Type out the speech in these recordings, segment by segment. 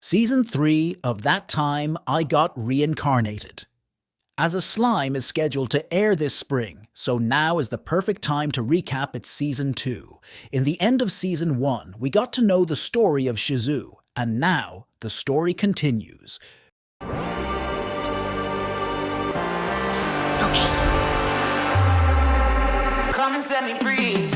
Season 3 of That Time I Got Reincarnated. As a slime is scheduled to air this spring, so now is the perfect time to recap its Season 2. In the end of Season 1, we got to know the story of Shizu, and now the story continues. Okay. Come and set me free.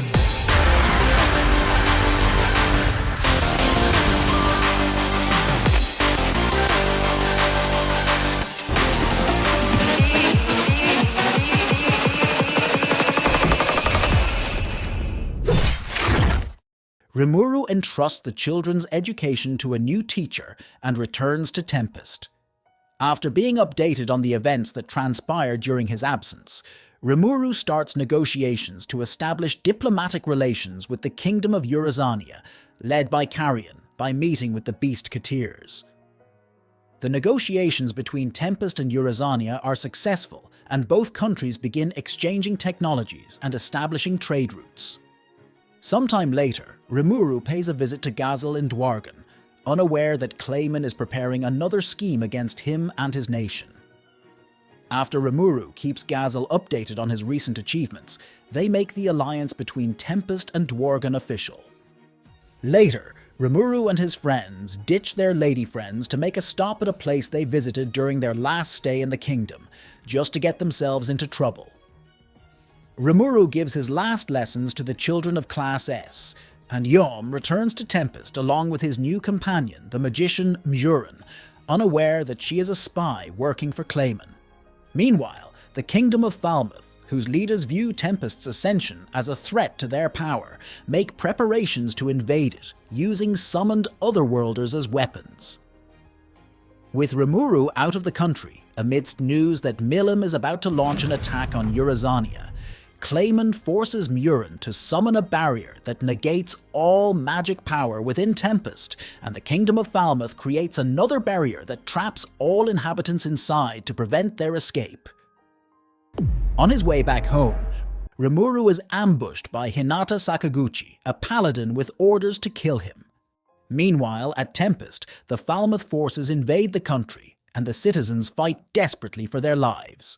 Rimuru entrusts the children's education to a new teacher and returns to Tempest. After being updated on the events that transpired during his absence, Rimuru starts negotiations to establish diplomatic relations with the Kingdom of Eurazania, led by Carrion, by meeting with the Beast Katirs. The negotiations between Tempest and Eurazania are successful, and both countries begin exchanging technologies and establishing trade routes. Sometime later, Rimuru pays a visit to Gazel in Dwargen, unaware that Clayman is preparing another scheme against him and his nation. After Rimuru keeps Gazel updated on his recent achievements, they make the alliance between Tempest and Dwargen official. Later, Rimuru and his friends ditch their lady friends to make a stop at a place they visited during their last stay in the kingdom, just to get themselves into trouble. Rimuru gives his last lessons to the children of Class S, and Yom returns to Tempest along with his new companion, the magician Murin, unaware that she is a spy working for Clayman. Meanwhile, the Kingdom of Falmuth, whose leaders view Tempest's ascension as a threat to their power, make preparations to invade it, using summoned otherworlders as weapons. With Rimuru out of the country, amidst news that Milim is about to launch an attack on Eurazania, Clayman forces Murin to summon a barrier that negates all magic power within Tempest, and the Kingdom of Falmuth creates another barrier that traps all inhabitants inside to prevent their escape. On his way back home, Rimuru is ambushed by Hinata Sakaguchi, a paladin with orders to kill him. Meanwhile, at Tempest, the Falmuth forces invade the country, and the citizens fight desperately for their lives.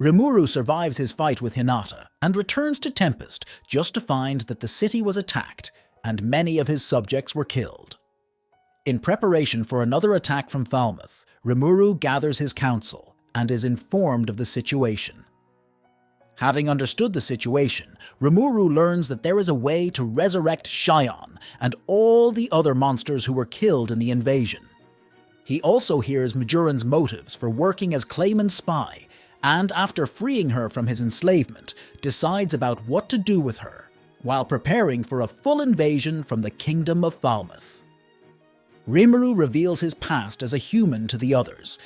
Rimuru survives his fight with Hinata and returns to Tempest just to find that the city was attacked and many of his subjects were killed. In preparation for another attack from Falmuth, Rimuru gathers his council and is informed of the situation. Having understood the situation, Rimuru learns that there is a way to resurrect Shion and all the other monsters who were killed in the invasion. He also hears Majoran's motives for working as Clayman's spy, and after freeing her from his enslavement, decides about what to do with her, while preparing for a full invasion from the Kingdom of Falmuth. Rimuru reveals his past as a human to the others,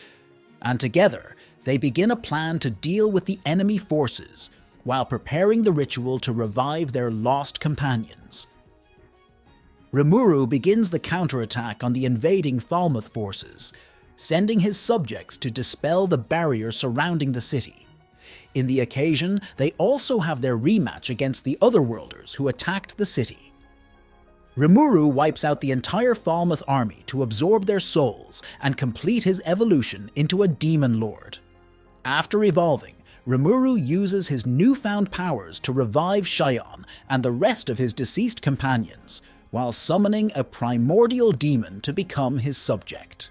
and together they begin a plan to deal with the enemy forces, while preparing the ritual to revive their lost companions. Rimuru begins the counterattack on the invading Falmuth forces, sending his subjects to dispel the barrier surrounding the city. In the occasion, they also have their rematch against the Otherworlders who attacked the city. Rimuru wipes out the entire Falmuth army to absorb their souls and complete his evolution into a demon lord. After evolving, Rimuru uses his newfound powers to revive Shion and the rest of his deceased companions, while summoning a primordial demon to become his subject.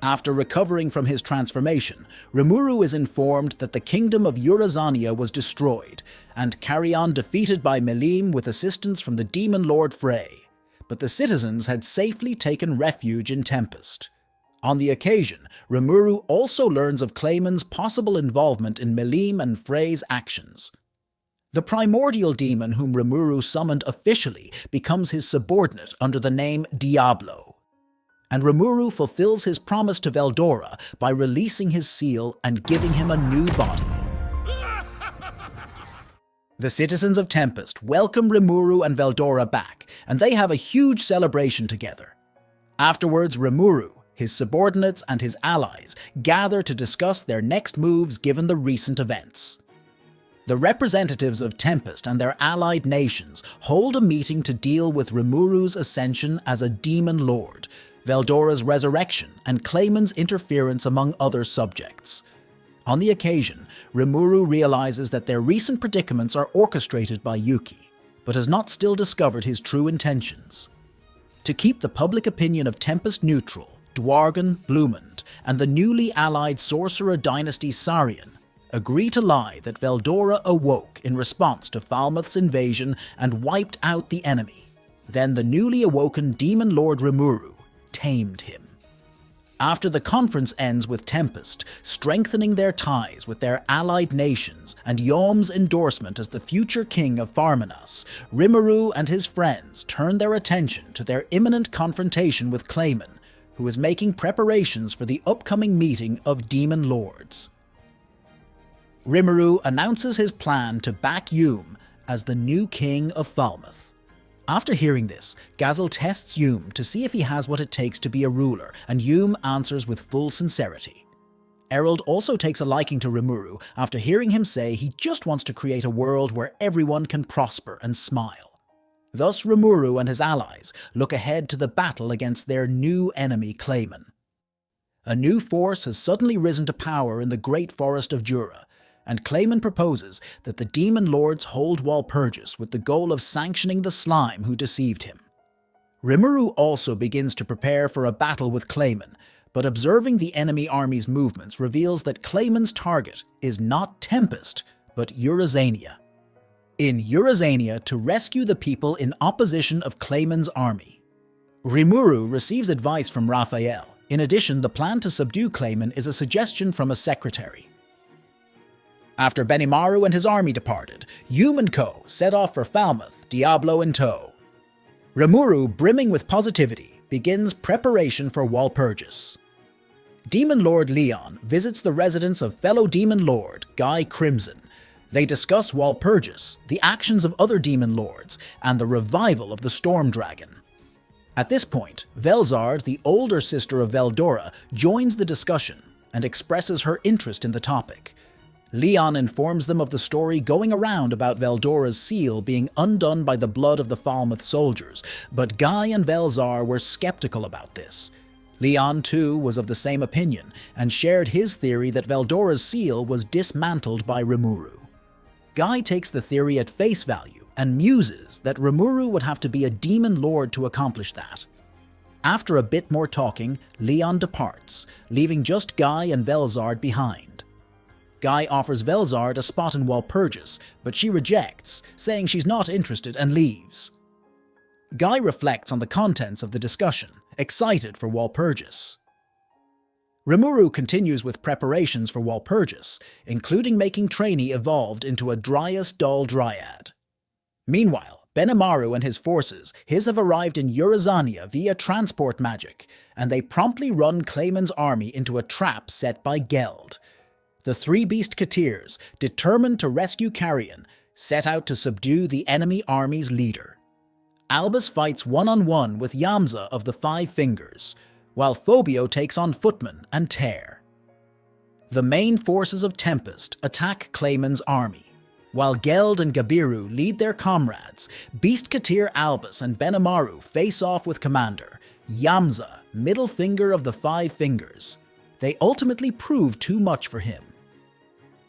After recovering from his transformation, Rimuru is informed that the Kingdom of Eurazania was destroyed, and Carrion defeated by Milim with assistance from the Demon Lord Frey, but the citizens had safely taken refuge in Tempest. On the occasion, Rimuru also learns of Clayman's possible involvement in Milim and Frey's actions. The primordial demon whom Rimuru summoned officially becomes his subordinate under the name Diablo, and Rimuru fulfills his promise to Veldora by releasing his seal and giving him a new body. The citizens of Tempest welcome Rimuru and Veldora back, and they have a huge celebration together. Afterwards, Rimuru, his subordinates and his allies gather to discuss their next moves given the recent events. The representatives of Tempest and their allied nations hold a meeting to deal with Rimuru's ascension as a demon lord, Veldora's resurrection, and Clayman's interference among other subjects. On the occasion, Rimuru realizes that their recent predicaments are orchestrated by Yuki, but has not still discovered his true intentions. To keep the public opinion of Tempest neutral, Dwargon, Blumund, and the newly allied sorcerer dynasty Sarian agree to lie that Veldora awoke in response to Falmuth's invasion and wiped out the enemy. Then the newly awoken Demon Lord Rimuru tamed him. After the conference ends with Tempest strengthening their ties with their allied nations and Yhorm's endorsement as the future king of Farminas, Rimuru and his friends turn their attention to their imminent confrontation with Clayman, who is making preparations for the upcoming meeting of Demon Lords. Rimuru announces his plan to back Yhorm as the new king of Falmuth. After hearing this, Gazel tests Yhorm to see if he has what it takes to be a ruler, and Yhorm answers with full sincerity. Errol also takes a liking to Rimuru after hearing him say he just wants to create a world where everyone can prosper and smile. Thus Rimuru and his allies look ahead to the battle against their new enemy Clayman. A new force has suddenly risen to power in the great forest of Jura, and Clayman proposes that the Demon Lords hold Walpurgis with the goal of sanctioning the slime who deceived him. Rimuru also begins to prepare for a battle with Clayman, but observing the enemy army's movements reveals that Clayman's target is not Tempest, but Eurazania. In Eurazania to rescue the people in opposition of Clayman's army. Rimuru receives advice from Raphael. In addition, the plan to subdue Clayman is a suggestion from a secretary. After Benimaru and his army departed, Yhorm and co. set off for Falmuth, Diablo in tow. Rimuru, brimming with positivity, begins preparation for Walpurgis. Demon Lord Leon visits the residence of fellow Demon Lord Guy Crimson. They discuss Walpurgis, the actions of other Demon Lords, and the revival of the Storm Dragon. At this point, Velzard, the older sister of Veldora, joins the discussion and expresses her interest in the topic. Leon informs them of the story going around about Veldora's seal being undone by the blood of the Falmuth soldiers, but Guy and Velzar were skeptical about this. Leon, too, was of the same opinion, and shared his theory that Veldora's seal was dismantled by Rimuru. Guy takes the theory at face value, and muses that Rimuru would have to be a demon lord to accomplish that. After a bit more talking, Leon departs, leaving just Guy and Velzard behind. Guy offers Velzard a spot in Walpurgis, but she rejects, saying she's not interested and leaves. Guy reflects on the contents of the discussion, excited for Walpurgis. Rimuru continues with preparations for Walpurgis, including making Trainee evolved into a Dryas Doll Dryad. Meanwhile, Benimaru and his forces have arrived in Eurazania via transport magic, and they promptly run Clayman's army into a trap set by Geld. The three Beast Katirs, determined to rescue Carrion, set out to subdue the enemy army's leader. Albus fights one-on-one with Yamza of the Five Fingers, while Phobio takes on Footman and Tear. The main forces of Tempest attack Clayman's army. While Geld and Gabiru lead their comrades, Beast Katir Albus and Benimaru face off with Commander Yamza, middle finger of the Five Fingers. They ultimately prove too much for him.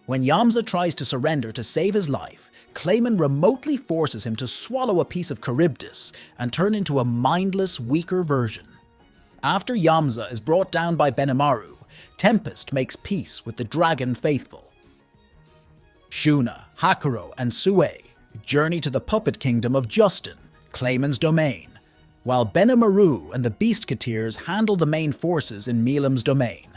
When Yamza tries to surrender to save his life, Clayman remotely forces him to swallow a piece of Charybdis and turn into a mindless, weaker version. After Yamza is brought down by Benimaru, Tempest makes peace with the Dragon Faithful. Shuna, Hakuro, and Sue journey to the puppet kingdom of Justin, Clayman's domain, while Benimaru and the Beast Katirs handle the main forces in Milam's domain.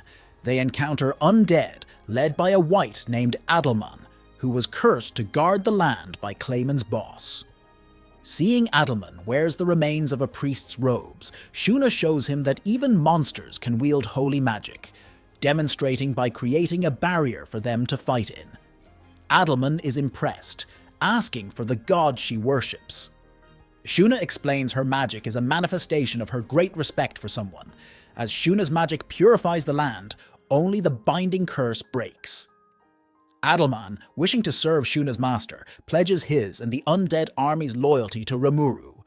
They encounter undead, led by a wight named Adalmann, who was cursed to guard the land by Clayman's boss. Seeing Adalmann wears the remains of a priest's robes, Shuna shows him that even monsters can wield holy magic, demonstrating by creating a barrier for them to fight in. Adalmann is impressed, asking for the god she worships. Shuna explains her magic is a manifestation of her great respect for someone. As Shuna's magic purifies the land, only the binding curse breaks. Adalmann, wishing to serve Shuna's master, pledges his and the undead army's loyalty to Rimuru.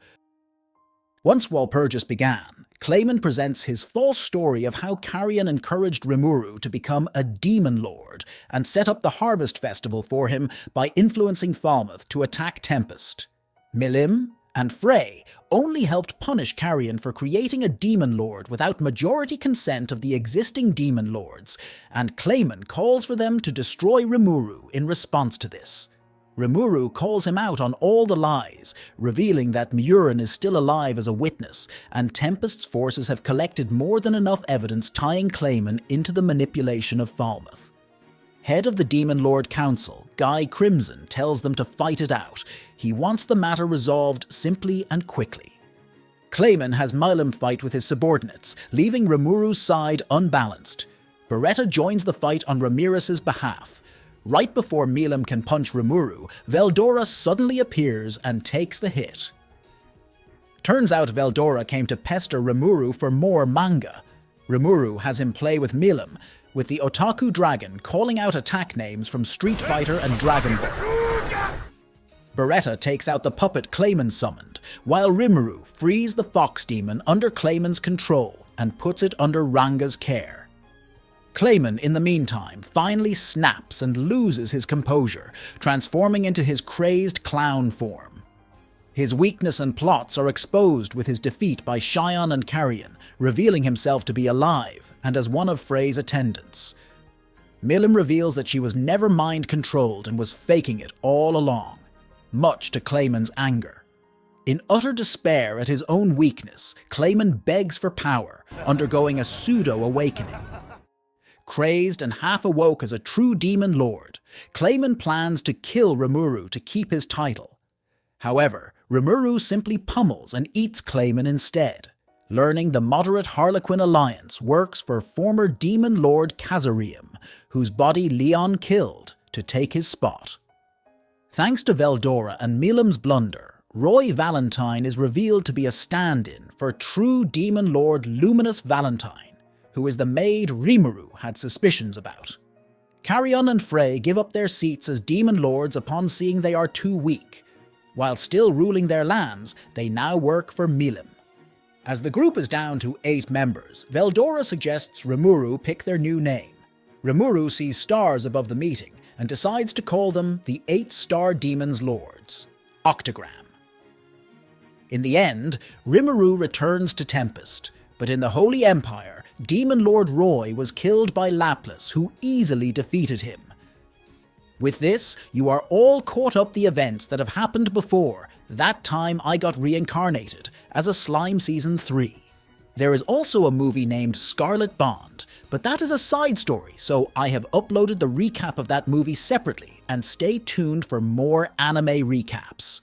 Once Walpurgis began, Clayman presents his false story of how Carrion encouraged Rimuru to become a demon lord and set up the harvest festival for him by influencing Falmuth to attack Tempest. Milim and Frey only helped punish Carrion for creating a demon lord without majority consent of the existing demon lords, and Clayman calls for them to destroy Rimuru in response to this. Rimuru calls him out on all the lies, revealing that Murin is still alive as a witness, and Tempest's forces have collected more than enough evidence tying Clayman into the manipulation of Falmuth. Head of the Demon Lord Council, Guy Crimson, tells them to fight it out. He wants the matter resolved simply and quickly. Clayman has Milim fight with his subordinates, leaving Rimuru's side unbalanced. Beretta joins the fight on Ramiris' behalf. Right before Milim can punch Rimuru, Veldora suddenly appears and takes the hit. Turns out Veldora came to pester Rimuru for more manga. Rimuru has him play with Milim, with the Otaku Dragon calling out attack names from Street Fighter and Dragon Ball. Beretta takes out the puppet Clayman summoned, while Rimuru frees the Fox Demon under Clayman's control and puts it under Ranga's care. Clayman, in the meantime, finally snaps and loses his composure, transforming into his crazed clown form. His weakness and plots are exposed with his defeat by Shion and Carrion, revealing himself to be alive and as one of Frey's attendants. Milim reveals that she was never mind-controlled and was faking it all along, much to Clayman's anger. In utter despair at his own weakness, Clayman begs for power, undergoing a pseudo-awakening. Crazed and half-awoke as a true demon lord, Clayman plans to kill Rimuru to keep his title. However, Rimuru simply pummels and eats Clayman instead, learning the moderate Harlequin alliance works for former demon lord Kazarium, whose body Leon killed to take his spot. Thanks to Veldora and Milim's blunder, Roy Valentine is revealed to be a stand-in for true demon lord Luminous Valentine, who is the maid Rimuru had suspicions about. Carrion and Frey give up their seats as demon lords upon seeing they are too weak. While still ruling their lands, they now work for Milim. As the group is down to 8 members, Veldora suggests Rimuru pick their new name. Rimuru sees stars above the meeting and decides to call them the 8-Star Demons Lords, Octagram. In the end, Rimuru returns to Tempest, but in the Holy Empire, Demon Lord Roy was killed by Laplace, who easily defeated him. With this, you are all caught up the events that have happened before that time I got reincarnated as a Slime Season 3. There is also a movie named Scarlet Bond, but that is a side story, so I have uploaded the recap of that movie separately, and stay tuned for more anime recaps.